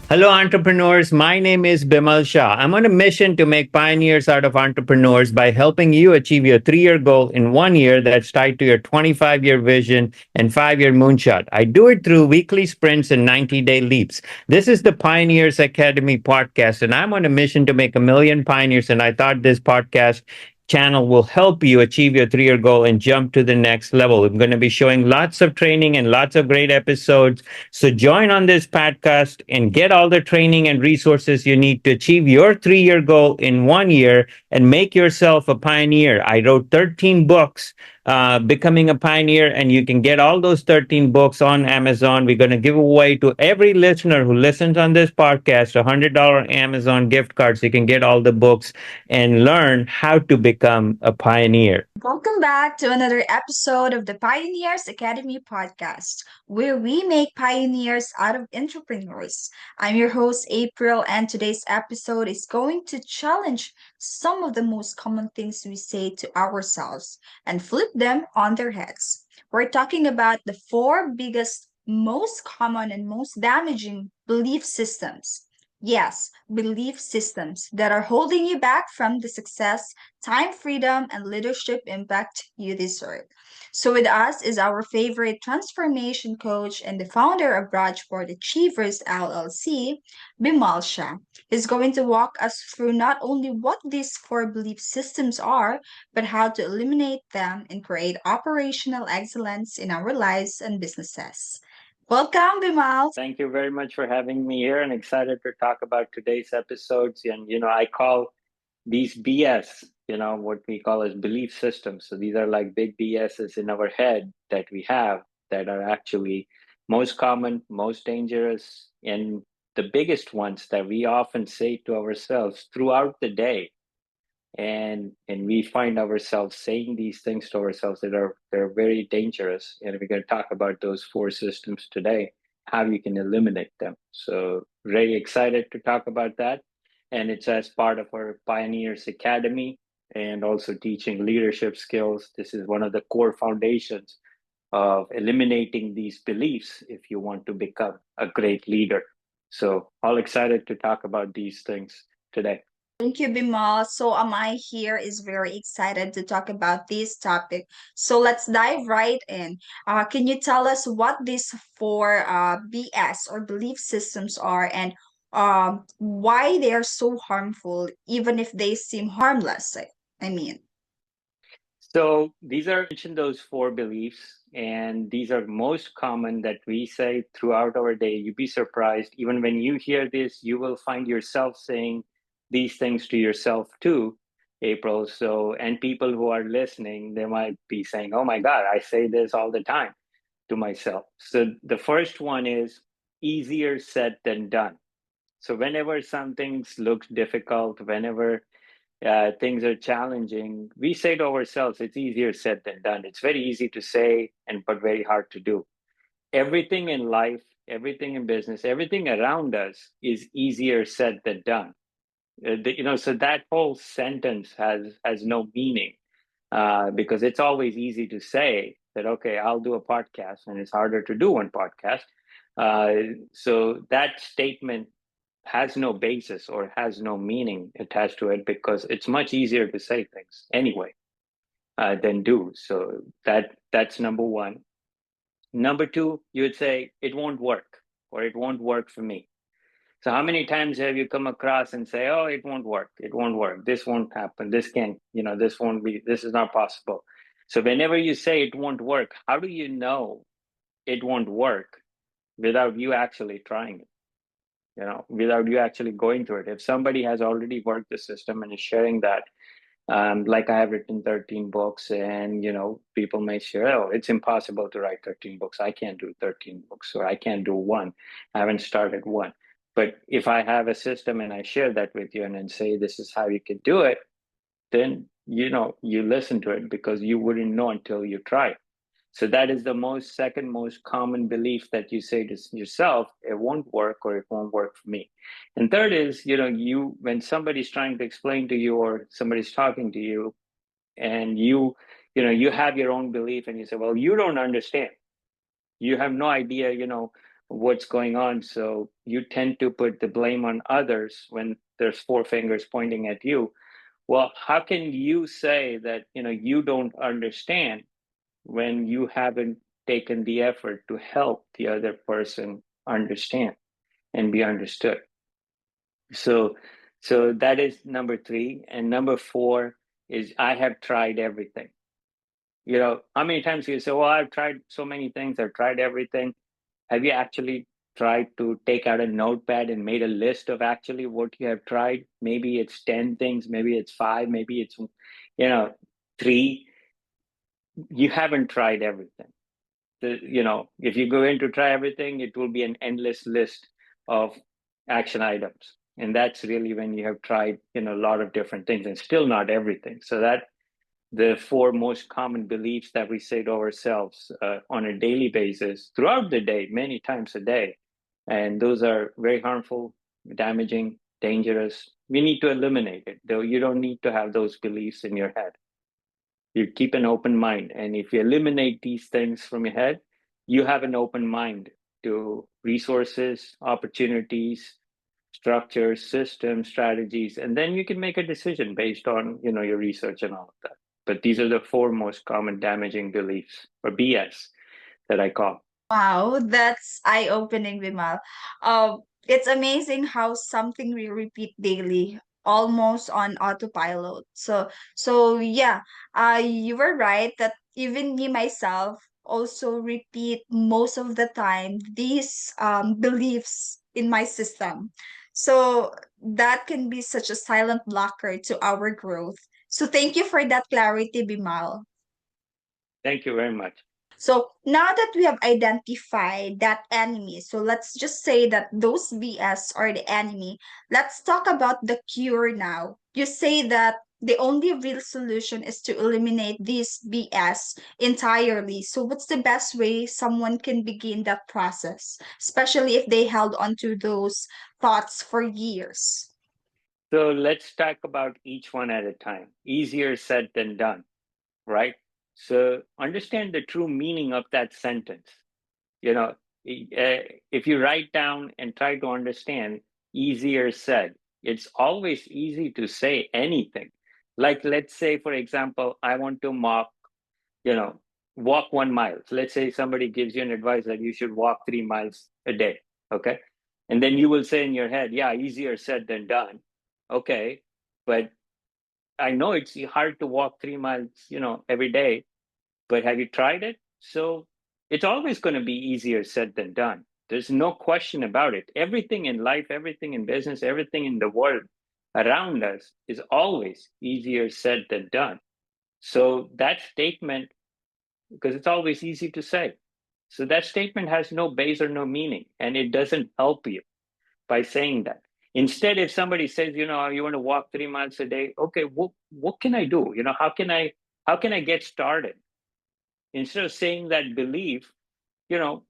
Hello, entrepreneurs. My name is Bimal Shah. I'm on a mission to make pioneers out of entrepreneurs by helping you achieve your 3 year goal in 1 year that's tied to your 25-year vision and 5 year moonshot. I do it through weekly sprints and 90-day leaps. This is the Pioneers Academy podcast, and I'm on a mission to make a million pioneers. And I thought this podcast channel will help you achieve your 3 year goal and jump to the next level. I'm going to be showing lots of training and lots of great episodes. So join on this podcast and get all the training and resources you need to achieve your 3 year goal in 1 year and make yourself a pioneer. I wrote 13 books, Becoming a Pioneer, and you can get all those 13 books on Amazon. We're going to give away to every listener who listens on this podcast a $100 Amazon gift card so you can get all the books and learn how to become a pioneer. Welcome back to another episode of the Pioneers Academy podcast, where we make pioneers out of entrepreneurs. I'm your host, April, and today's episode is going to challenge some of the most common things we say to ourselves and flip them on their heads. We're talking about the four biggest, most common, and most damaging belief systems. Yes, belief systems that are holding you back from the success, time, freedom, and leadership impact you deserve. So, with us is our favorite transformation coach and the founder of Bridgeport Achievers LLC, Bimal Shah. He's going to walk us through not only what these four belief systems are, but how to eliminate them and create operational excellence in our lives and businesses. Welcome, Bimal. Thank you very much for having me here and excited to talk about today's episodes. And, I call these BS, what we call as belief systems. So these are like big BSs in our head that we have that are actually most common, most dangerous, and the biggest ones that we often say to ourselves throughout the day. And we find ourselves saying these things to ourselves that are they're very dangerous. And we're going to talk about those four systems today, how you can eliminate them. So very excited to talk about that. And it's as part of our Pioneers Academy and also teaching leadership skills. This is one of the core foundations of eliminating these beliefs if you want to become a great leader. So all excited to talk about these things today. Thank you, Bimal. So, Amai here is very excited to talk about this topic. So, let's dive right in. Can you tell us what these four BS or belief systems are and why they are so harmful, even if they seem harmless? I mean, So these are mentioned those four beliefs, and these are most common that we say throughout our day. You'd be surprised. Even when you hear this, you will find yourself saying these things to yourself too, April. So, and people who are listening, they might be saying, "Oh my God, I say this all the time to myself." So the first one is easier said than done. So whenever something looks difficult, whenever things are challenging, we say to ourselves, it's easier said than done. It's very easy to say and but very hard to do. Everything in life, everything in business, everything around us is easier said than done. So that whole sentence has no meaning because it's always easy to say that okay, I'll do a podcast, and it's harder to do one podcast. So that statement has no basis or has no meaning attached to it because it's much easier to say things anyway than do. So that's number one. Number two, you would say it won't work or it won't work for me. So how many times have you come across and say, "Oh, it won't work. It won't work. This won't happen. This can't. This won't be. This is not possible." So whenever you say it won't work, how do you know it won't work without you actually trying it? Without you actually going through it. If somebody has already worked the system and is sharing that, like I have written 13 books, and people may share, "Oh, it's impossible to write 13 books. I can't do 13 books, or I can't do one. I haven't started one." But if I have a system and I share that with you and then say this is how you can do it, then you listen to it because you wouldn't know until you try. So that is the second most common belief that you say to yourself, it won't work or it won't work for me. And third is, you when somebody's trying to explain to you or somebody's talking to you and you have your own belief and you say, well, you don't understand. You have no idea, what's going on. So you tend to put the blame on others when there's four fingers pointing at you. Well, how can you say that, you don't understand when you haven't taken the effort to help the other person understand and be understood? So, so that is number three. And number four is I have tried everything. How many times you say, well, I've tried so many things, I've tried everything. Have you actually tried to take out a notepad and made a list of actually what you have tried? Maybe it's 10 things, maybe it's five, maybe it's, three. You haven't tried everything. If you go in to try everything, it will be an endless list of action items. And that's really when you have tried, a lot of different things and still not everything. So that the four most common beliefs that we say to ourselves on a daily basis throughout the day, many times a day. And those are very harmful, damaging, dangerous. We need to eliminate it, though you don't need to have those beliefs in your head. You keep an open mind. And if you eliminate these things from your head, you have an open mind to resources, opportunities, structures, systems, strategies, and then you can make a decision based on, your research and all of that. But these are the four most common damaging beliefs, or BS, that I call. Wow, that's eye-opening, Vimal. It's amazing how something we repeat daily, almost on autopilot. So yeah, you were right that even me myself also repeat most of the time these beliefs in my system. So that can be such a silent blocker to our growth. So thank you for that clarity, Bimal. Thank you very much. So now that we have identified that enemy, so let's just say that those BS are the enemy. Let's talk about the cure now. You say that the only real solution is to eliminate this BS entirely. So what's the best way someone can begin that process, especially if they held onto those thoughts for years? So let's talk about each one at a time. Easier said than done, right? So understand the true meaning of that sentence. You know, if you write down and try to understand, easier said. It's always easy to say anything. Like, let's say, for example, I want to you know, walk 1 mile. So let's say somebody gives you an advice that you should walk 3 miles a day. Okay. And then you will say in your head, yeah, easier said than done. Okay. But I know it's hard to walk 3 miles, every day, but have you tried it? So it's always going to be easier said than done. There's no question about it. Everything in life, everything in business, everything in the world around us is always easier said than done. So that statement, because it's always easy to say. So that statement has no base or no meaning, and it doesn't help you by saying that. Instead, if somebody says, you want to walk 3 miles a day, okay, what can I do? How can I get started? Instead of saying that belief, you know,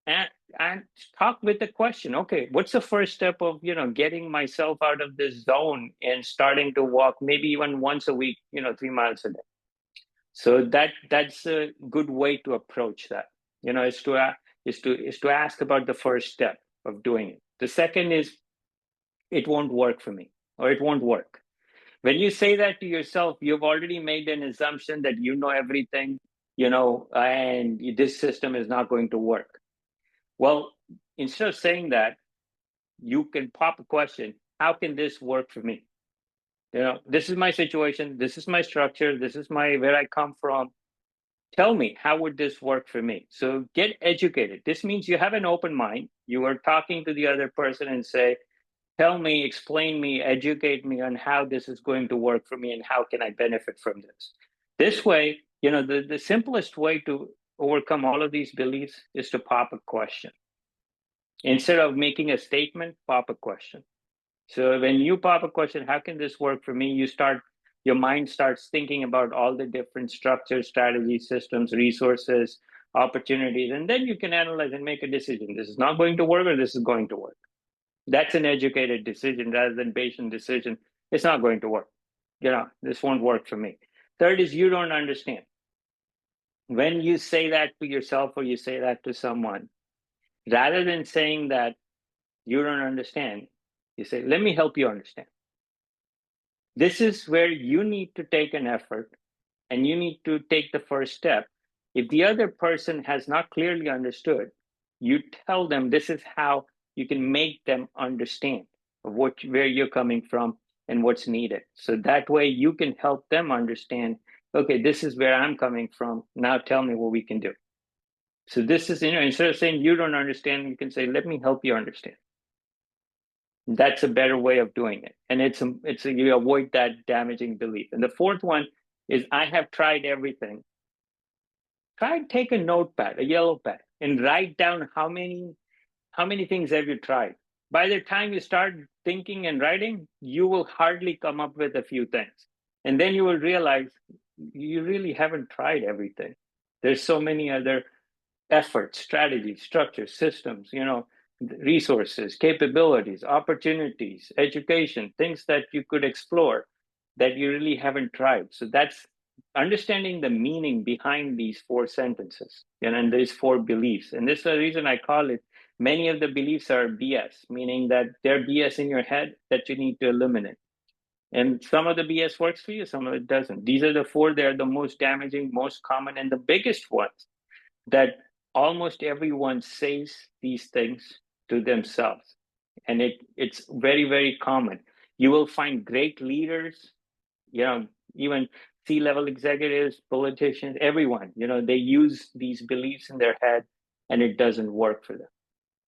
and and talk with the question, okay, what's the first step of getting myself out of this zone and starting to walk maybe even once a week, 3 miles a day. So that's a good way to approach that. Is to ask about the first step of doing it. The second is it won't work for me, or it won't work. When you say that to yourself, you've already made an assumption that you know everything, and this system is not going to work. Well, instead of saying that, you can pop a question: how can this work for me? This is my situation, this is my structure, this is my where I come from. Tell me, how would this work for me? So get educated. This means you have an open mind. You are talking to the other person and say, tell me, explain me, educate me on how this is going to work for me and how can I benefit from this. This way, the simplest way to overcome all of these beliefs is to pop a question. Instead of making a statement, pop a question. So when you pop a question, how can this work for me? Your mind starts thinking about all the different structures, strategies, systems, resources, opportunities, and then you can analyze and make a decision. This is not going to work, or this is going to work. That's an educated decision rather than patient decision. It's not going to work. This won't work for me. Third is you don't understand. When you say that to yourself or you say that to someone, Rather than saying that you don't understand, you say, let me help you understand. This is where you need to take an effort and you need to take the first step. If the other person has not clearly understood, you tell them this is how you can make them understand where you're coming from and what's needed. So that way you can help them understand, okay, this is where I'm coming from. Now tell me what we can do. So this is, instead of saying you don't understand, you can say, let me help you understand. That's a better way of doing it. And you avoid that damaging belief. And the fourth one is I have tried everything. Try and take a notepad, a yellow pad, and write down how many things have you tried. By the time you start thinking and writing, you will hardly come up with a few things. And then you will realize you really haven't tried everything. There's so many other efforts, strategies, structures, systems, resources, capabilities, opportunities, education, things that you could explore that you really haven't tried. So that's understanding the meaning behind these four sentences, and these four beliefs. And this is the reason I call it, many of the beliefs are BS, meaning that they're BS in your head that you need to eliminate. And some of the BS works for you, some of it doesn't. These are the four, they're the most damaging, most common, and the biggest ones that almost everyone says these things to themselves. And it's very, very common. You will find great leaders, even C-level executives, politicians, everyone, they use these beliefs in their head and it doesn't work for them.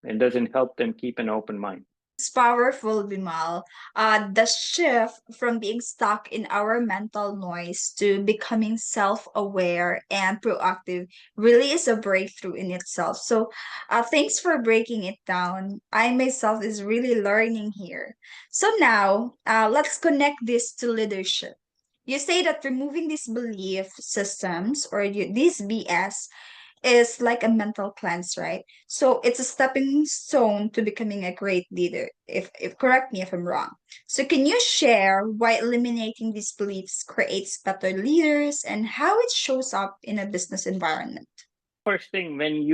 It doesn't help them keep an open mind. It's powerful, Bimal. The shift from being stuck in our mental noise to becoming self-aware and proactive really is a breakthrough in itself. So, thanks for breaking it down. I myself is really learning here. So now, let's connect this to leadership. You say that removing these belief systems or these BS is like a mental cleanse, right? So it's a stepping stone to becoming a great leader. If correct me if I'm wrong. So can you share why eliminating these beliefs creates better leaders and how it shows up in a business environment? First thing, when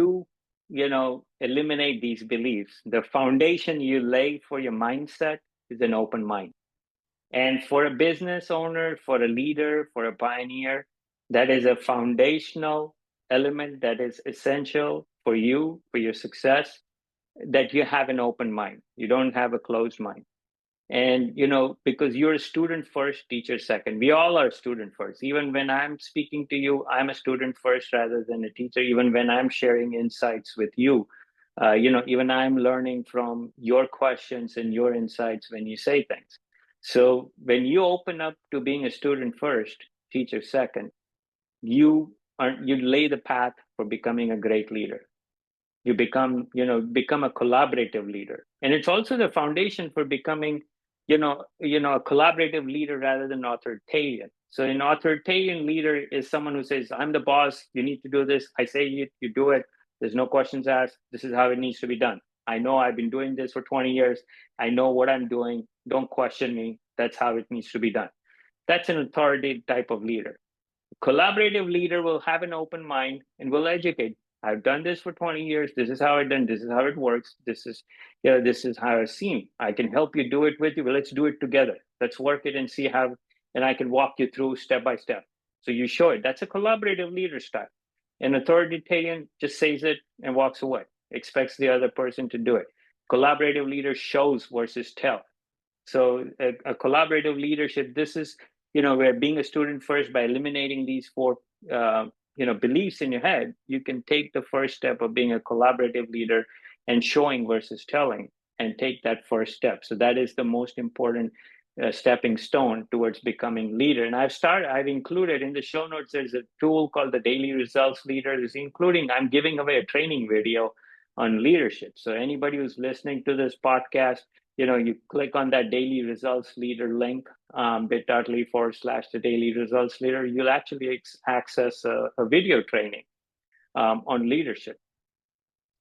eliminate these beliefs, the foundation you lay for your mindset is an open mind. And for a business owner, for a leader, for a pioneer, that is a foundational element that is essential for you, for your success, that you have an open mind. You don't have a closed mind. And, because you're a student first, teacher second. We all are student first. Even when I'm speaking to you, I'm a student first rather than a teacher. Even when I'm sharing insights with you, even I'm learning from your questions and your insights when you say things. So when you open up to being a student first, teacher second, you lay the path for becoming a great leader. You become a collaborative leader, and it's also the foundation for becoming a collaborative leader rather than authoritarian. So an authoritarian leader is someone who says, I'm the boss, you need to do this, I say you do it, there's no questions asked, this is how it needs to be done. I know I've been doing this for 20 years, I know what I'm doing, don't question me, that's how it needs to be done. That's an authoritative type of leader. Collaborative leader will have an open mind and will educate. I've done this for 20 years. This is how I've done. This is how it works. This is how I've seen. I can help you do it with you. But let's do it together. Let's work it and see how, and I can walk you through step by step. So you show it. That's a collaborative leader style. An authoritarian just says it and walks away, expects the other person to do it. Collaborative leader shows versus tell. So a collaborative leadership, this is, where being a student first, by eliminating these four, beliefs in your head, you can take the first step of being a collaborative leader and showing versus telling and take that first step. So that is the most important stepping stone towards becoming leader. And I've included in the show notes, there's a tool called the Daily Results Leader. I'm giving away a training video on leadership. So anybody who's listening to this podcast, you click on that Daily Results Leader link, bit.ly/the Daily Results Leader, you'll actually access a video training on leadership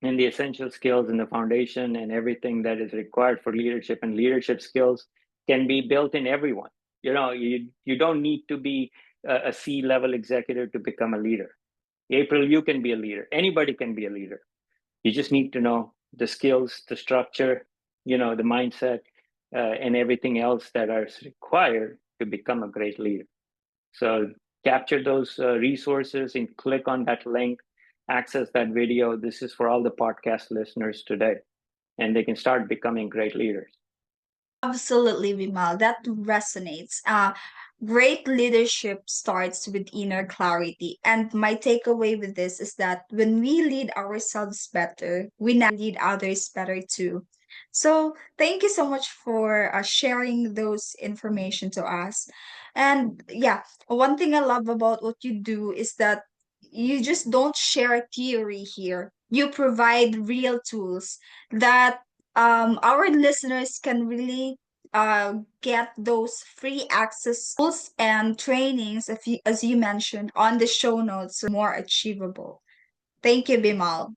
and the essential skills and the foundation and everything that is required for leadership. And leadership skills can be built in everyone. You don't need to be a C-level executive to become a leader. April, you can be a leader. Anybody can be a leader. You just need to know the skills, the structure, the mindset, and everything else that is required to become a great leader. So capture those resources and click on that link, access that video. This is for all the podcast listeners today, and they can start becoming great leaders. Absolutely, Vimal. That resonates. Great leadership starts with inner clarity. And my takeaway with this is that when we lead ourselves better, we lead others better too. So thank you so much for sharing those information to us. And yeah, one thing I love about what you do is that you just don't share theory here. You provide real tools that our listeners can really get those free access tools and trainings, if you, as you mentioned, on the show notes, so more achievable. Thank you, Bimal.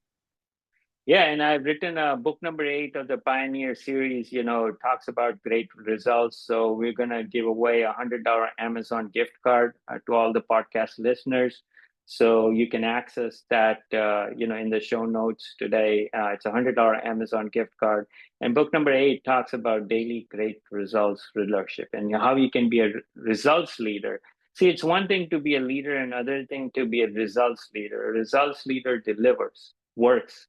Yeah, and I've written book number 8 of the Pioneer series. It talks about great results. So we're gonna give away $100 Amazon gift card to all the podcast listeners. So you can access that, in the show notes today. It's $100 Amazon gift card. And book number 8 talks about daily great results leadership and how you can be a results leader. See, it's one thing to be a leader, and another thing to be a results leader. A results leader delivers, works,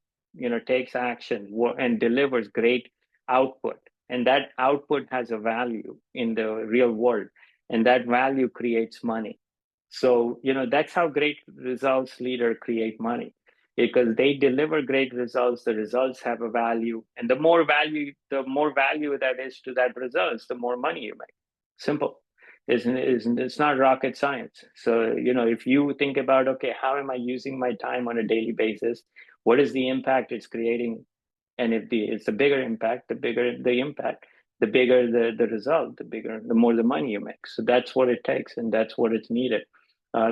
takes action and delivers great output. And that output has a value in the real world. And that value creates money. So, that's how great results leader create money, because they deliver great results. The results have a value. And the more value that is to that results, the more money you make. Simple. It's not rocket science. So, if you think about, okay, how am I using my time on a daily basis? What is the impact it's creating? And if it's a bigger impact, the bigger the impact, the bigger the result, the more the money you make. So that's what it takes, and that's what it's needed.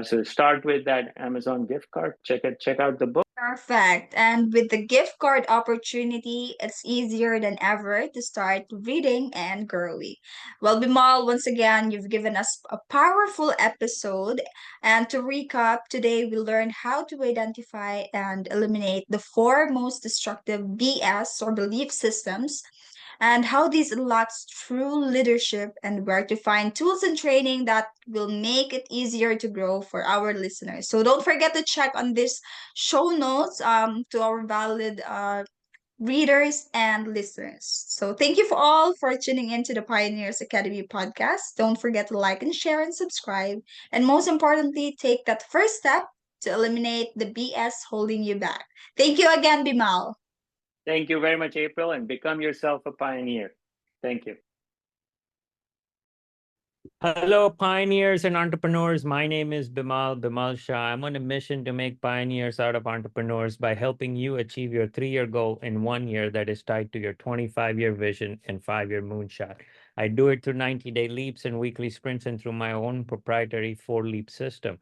So start with that Amazon gift card. Check out the book. Perfect. And with the gift card opportunity, it's easier than ever to start reading and growing. Well, Bimal, once again, you've given us a powerful episode. And to recap, today we learned how to identify and eliminate the four most destructive BS or belief systems, and how this unlocks true leadership, and where to find tools and training that will make it easier to grow for our listeners. So don't forget to check on this show notes to our valid readers and listeners. So thank you for all for tuning in to the Pioneers Academy podcast. Don't forget to like and share and subscribe. And most importantly, take that first step to eliminate the BS holding you back. Thank you again, Bimal. Thank you very much, April, and become yourself a pioneer. Thank you. Hello, pioneers and entrepreneurs. My name is Bimal Shah. I'm on a mission to make pioneers out of entrepreneurs by helping you achieve your 3-year goal in 1 year that is tied to your 25-year vision and 5-year moonshot. I do it through 90-day leaps and weekly sprints and through my own proprietary 4-leap system.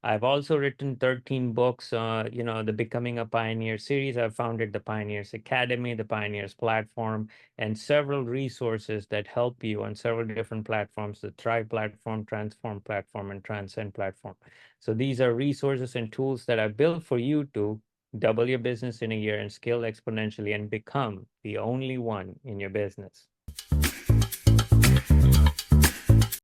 I've also written 13 books, the Becoming a Pioneer series. I've founded the Pioneers Academy, the Pioneers platform, and several resources that help you on several different platforms: the Thrive platform, Transform platform, and Transcend platform. So these are resources and tools that I built for you to double your business in a year and scale exponentially and become the only one in your business.